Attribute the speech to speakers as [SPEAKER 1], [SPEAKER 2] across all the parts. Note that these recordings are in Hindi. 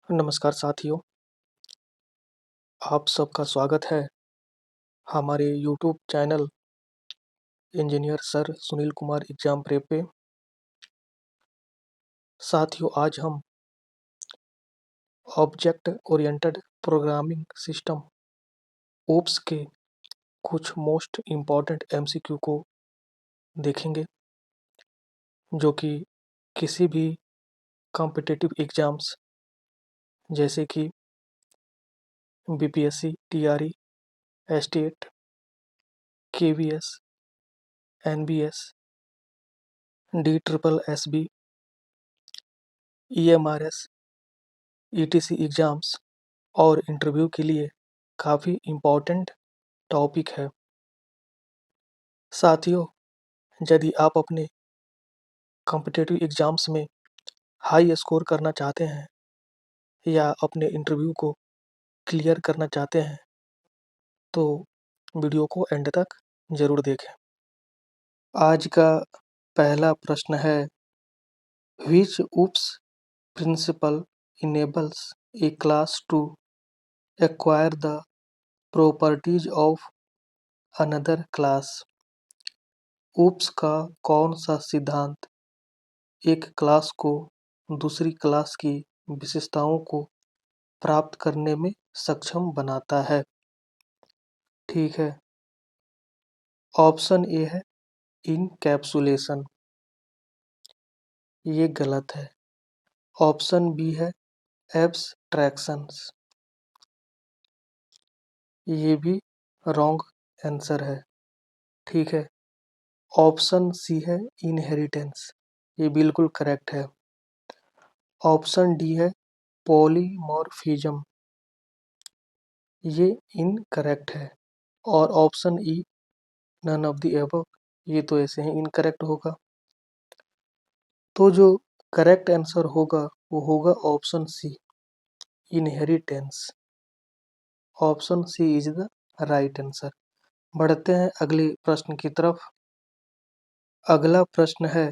[SPEAKER 1] नमस्कार साथियों, आप सबका स्वागत है हमारे YouTube channel engineer sir Sunil Kumar exam prep पे। साथियों, आज हम object oriented programming system OOPS के कुछ मोस्ट इम्पॉर्टेंट एमसीक्यू को देखेंगे, जो कि किसी भी कॉम्पिटिटिव एग्जाम्स जैसे कि BPSC, TRE, STET, KVS, NBS, DSSB, EMRS, ETC exams और इंटरव्यू के लिए काफ़ी इम्पोर्टेंट टॉपिक है। साथियों, यदि आप अपने कॉम्पिटिटिव एग्जाम्स में हाई स्कोर करना चाहते हैं या अपने इंटरव्यू को क्लियर करना चाहते हैं तो वीडियो को एंड तक ज़रूर देखें। आज का पहला प्रश्न है, which OOPS principle enables a class to acquire the properties of another class. OOPS का कौन सा सिद्धांत एक क्लास को दूसरी क्लास की विशेषताओं को प्राप्त करने में सक्षम बनाता है? ठीक है, ऑप्शन ए है इनकैप्सुलेशन, ये गलत है। ऑप्शन बी है एब्स्ट्रैक्शंस, ये भी रॉन्ग आंसर है। ठीक है, ऑप्शन सी है इनहेरिटेंस, ये बिल्कुल करेक्ट है। ऑप्शन डी है पॉलीमॉर्फिज्म, ये इनकरेक्ट है। और option E none of the above, ये तो ऐसे ही इनकरेक्ट होगा। तो जो करेक्ट आंसर होगा वो होगा option C, inheritance. Option C is the right answer. बढ़ते हैं अगले प्रश्न की तरफ। अगला प्रश्न है,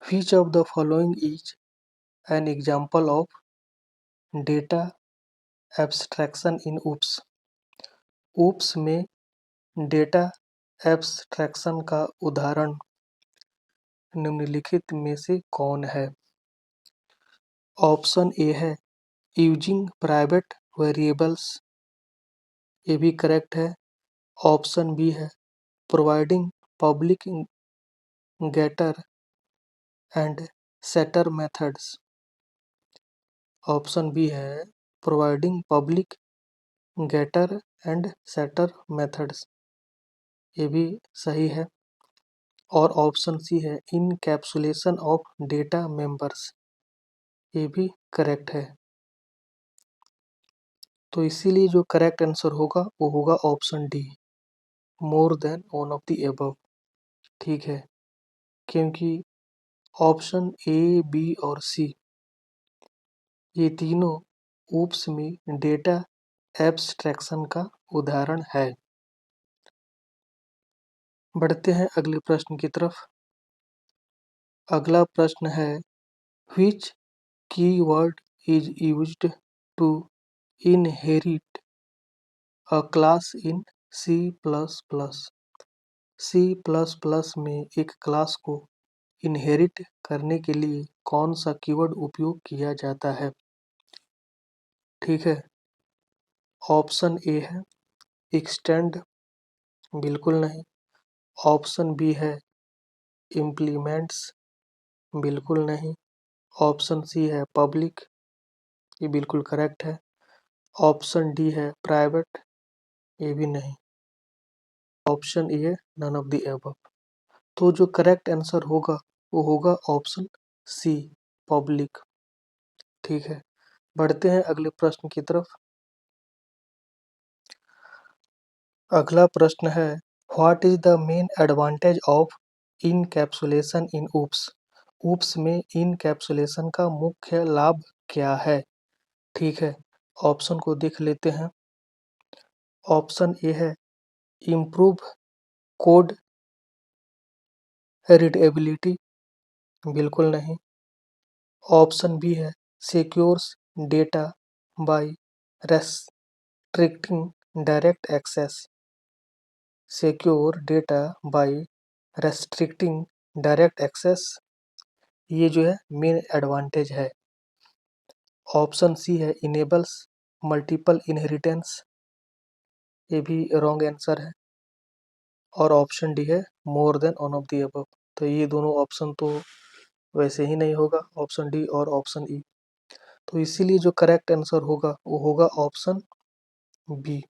[SPEAKER 1] which of the following is an example of data abstraction in oops. Oops में डेटा एब्स्ट्रैक्शन का उदाहरण निम्नलिखित में से कौन है? ऑप्शन ए है यूजिंग प्राइवेट वेरिएबल्स, ये भी करेक्ट है। ऑप्शन बी है providing public getter and setter methods. Option B है providing public getter and setter methods, ये भी सही है। और ऑप्शन सी है इनकैप्सुलेशन ऑफ डेटा मेंबर्स, ये भी करेक्ट है। तो इसीलिए जो करेक्ट आंसर होगा वो होगा option D, more than one of the above. ठीक है, क्योंकि ऑप्शन ए, बी और सी ये तीनों ऊप्स में डेटा एब्स्ट्रैक्शन का उदाहरण है। बढ़ते हैं अगले प्रश्न की तरफ। अगला प्रश्न है, which keyword is used to inherit a class in C plus plus. C plus plus में एक क्लास को इनहेरिट करने के लिए कौन सा कीवर्ड उपयोग किया जाता है? ठीक है, ऑप्शन ए है एक्सटेंड, बिल्कुल नहीं। ऑप्शन बी है इम्प्लीमेंट्स, बिल्कुल नहीं। ऑप्शन सी है पब्लिक, ये बिल्कुल करेक्ट है। ऑप्शन डी है प्राइवेट, ये भी नहीं। ऑप्शन ए है नन ऑफ द एबव। तो जो करेक्ट आंसर होगा वो होगा ऑप्शन सी, पब्लिक। ठीक है, बढ़ते हैं अगले प्रश्न की तरफ। अगला प्रश्न है, what is the main advantage of encapsulation in oops. Oops में इनकैप्सुलेशन का मुख्य लाभ क्या है? ठीक है, ऑप्शन को देख लेते हैं। ऑप्शन ए है इम्प्रूव कोड रीडेबिलिटी, बिल्कुल नहीं। ऑप्शन बी है secures data by restricting direct access. Secure data by restricting direct access, ये जो है मेन एडवांटेज है। ऑप्शन सी है इनेबल्स मल्टीपल इनहेरिटेंस, ये भी रॉन्ग आंसर है। और ऑप्शन डी है more than one of the above, तो ये दोनों ऑप्शन तो वैसे ही नहीं होगा, ऑप्शन डी और ऑप्शन ई। तो इसीलिए जो करेक्ट आंसर होगा वो होगा option B,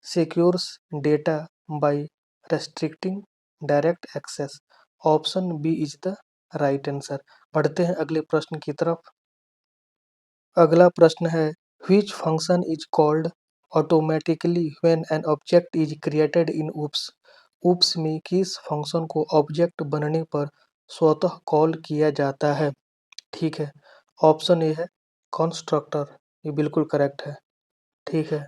[SPEAKER 1] secures data by restricting direct access. Option B is the right answer. बढ़ते हैं अगले प्रश्न की तरफ। अगला प्रश्न है which function is called automatically when an object is created in oops. Oops में किस फंक्शन को ऑब्जेक्ट बनने पर स्वतः कॉल किया जाता है? ठीक है, ऑप्शन ए है कंस्ट्रक्टर, ये बिल्कुल करेक्ट है। ठीक है,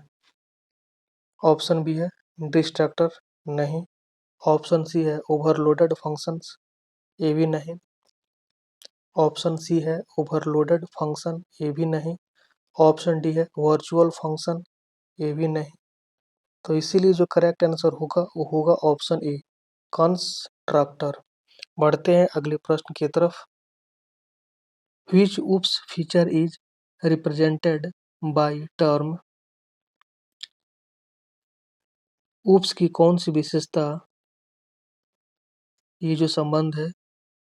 [SPEAKER 1] ऑप्शन बी है डिस्ट्रक्टर, नहीं। ऑप्शन सी है ओवरलोडेड फंक्शंस, ये भी नहीं। ऑप्शन सी है ओवरलोडेड फंक्शन, ये भी नहीं। ऑप्शन डी है वर्चुअल फंक्शन, ये भी नहीं। तो इसीलिए जो करेक्ट आंसर होगा वो होगा ऑप्शन ए कंस्ट्रक्टर। बढ़ते हैं अगले प्रश्न की तरफ। Which oops feature is represented by term. Oops की कौन सी विशेषता ये जो संबंध है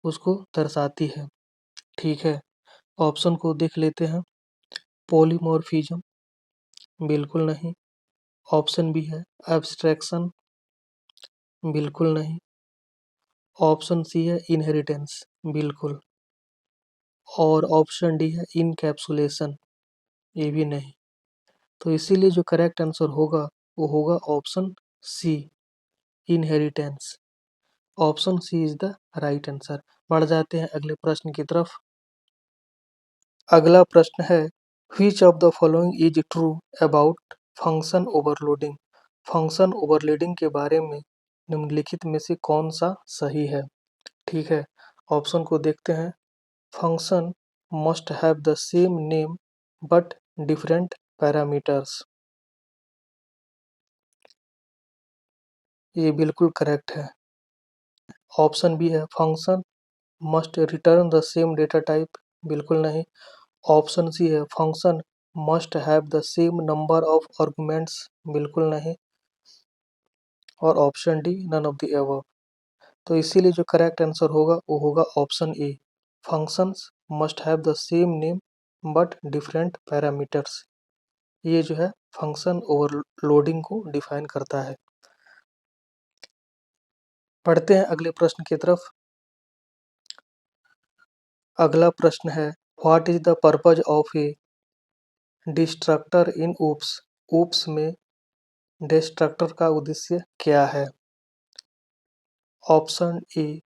[SPEAKER 1] उसको दर्शाती है? ठीक है, ऑप्शन को देख लेते हैं। पॉलीमॉर्फिज्म, बिल्कुल नहीं। ऑप्शन बी है एब्स्ट्रैक्शन, बिल्कुल नहीं। ऑप्शन सी है इनहेरिटेंस, बिल्कुल। और ऑप्शन डी है इनकैप्सुलेशन, ये भी नहीं। तो इसीलिए जो करेक्ट आंसर होगा वो होगा option C inheritance. Option C is the right answer. बढ़ जाते हैं अगले प्रश्न की तरफ। अगला प्रश्न है which of the following is true about function overloading. Function overloading के बारे में निम्नलिखित में से कौन सा सही है? ठीक है, ऑप्शन को देखते हैं। Function must have the same name but different parameters, ये बिल्कुल करेक्ट है। ऑप्शन बी है function must return the same data type, बिल्कुल नहीं। ऑप्शन सी है function must have the same number of arguments, बिल्कुल नहीं। और option D none of the above. तो इसीलिए जो करेक्ट आंसर होगा वो होगा option A functions must have the same name but different parameters, ये जो है फंक्शन ओवरलोडिंग को डिफाइन करता है। पढ़ते हैं अगले प्रश्न की तरफ। अगला प्रश्न है what is the purpose of a destructor in oops. Oops में डिस्ट्रक्टर का उद्देश्य क्या है? Option A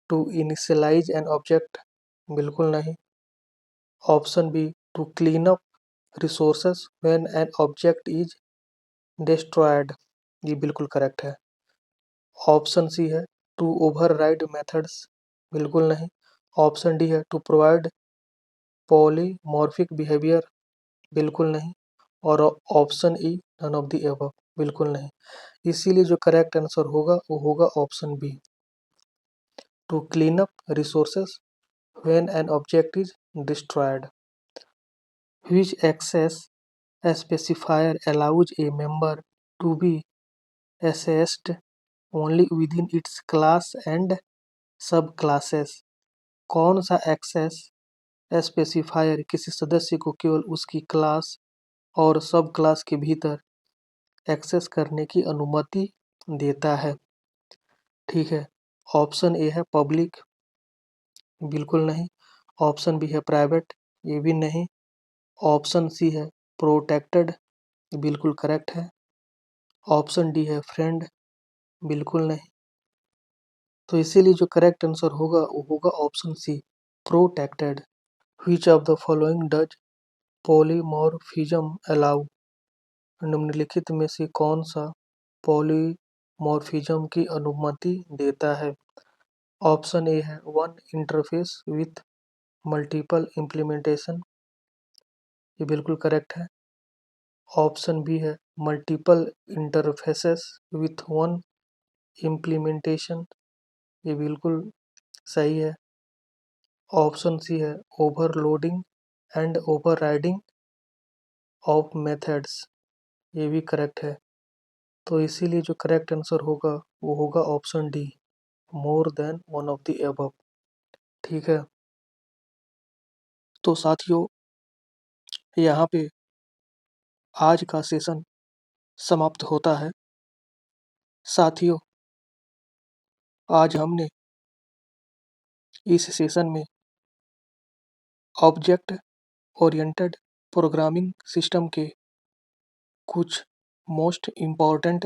[SPEAKER 1] to initialise an object, बिल्कुल नहीं। Option B to clean up resources when an object is destroyed, ये बिल्कुल करेक्ट है। ऑप्शन सी है टू ओवरराइड मेथड्स, बिल्कुल नहीं। ऑप्शन डी है टू प्रोवाइड पॉलीमॉर्फिक बिहेवियर, बिल्कुल नहीं। और option E none of the above, बिल्कुल नहीं। इसीलिए जो करेक्ट आंसर होगा वो होगा option B to clean up resources when an object is destroyed. Which access specifier allows a member to be accessed only within its class and subclasses। कौन सा एक्सेस स्पेसिफायर किसी सदस्य को केवल उसकी क्लास और सब क्लास के भीतर एक्सेस करने की अनुमति देता है? ठीक है, ऑप्शन ए है पब्लिक, बिल्कुल नहीं। ऑप्शन बी है प्राइवेट, ये भी नहीं। ऑप्शन सी है प्रोटेक्टेड, बिल्कुल करेक्ट है। ऑप्शन डी है फ्रेंड, बिल्कुल नहीं। तो इसीलिए जो करेक्ट आंसर होगा वो होगा option C protected. Which of the following does polymorphism allow. निम्नलिखित में से कौन सा पॉलीमॉर्फिज्म की अनुमति देता है? ऑप्शन ए है one interface with multiple implementation. ये बिल्कुल करेक्ट है। ऑप्शन बी है multiple interfaces with one implementation, ये बिल्कुल सही है। ऑप्शन सी है overloading and overriding of methods, ये भी करेक्ट है। तो इसीलिए जो करेक्ट आंसर होगा वो होगा option D, more than one of the above. ठीक है, तो साथियों यहाँ पे आज का सेशन समाप्त होता है। साथियों, आज हमने इस सेशन में ऑब्जेक्ट ओरिएंटेड प्रोग्रामिंग सिस्टम के कुछ मोस्ट इम्पॉर्टेंट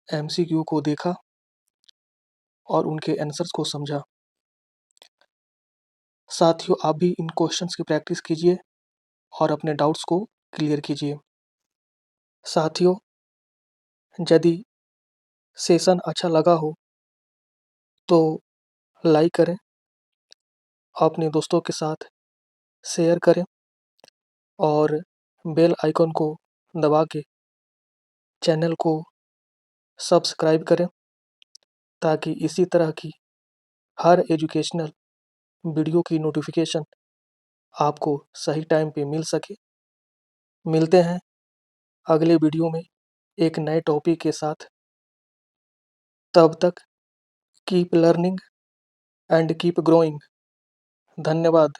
[SPEAKER 1] एमसीक्यू को देखा और उनके आंसर्स को समझा। साथियों, आप भी इन क्वेश्चंस की प्रैक्टिस कीजिए और अपने डाउट्स को क्लियर कीजिए। साथियों, यदि सेशन अच्छा लगा हो तो लाइक करें, अपने दोस्तों के साथ शेयर करें और बेल आइकन को दबा के चैनल को सब्सक्राइब करें ताकि इसी तरह की हर एजुकेशनल वीडियो की नोटिफिकेशन आपको सही टाइम पे मिल सके। मिलते हैं अगले वीडियो में एक नए टॉपिक के साथ। तब तक keep learning and keep growing. धन्यवाद।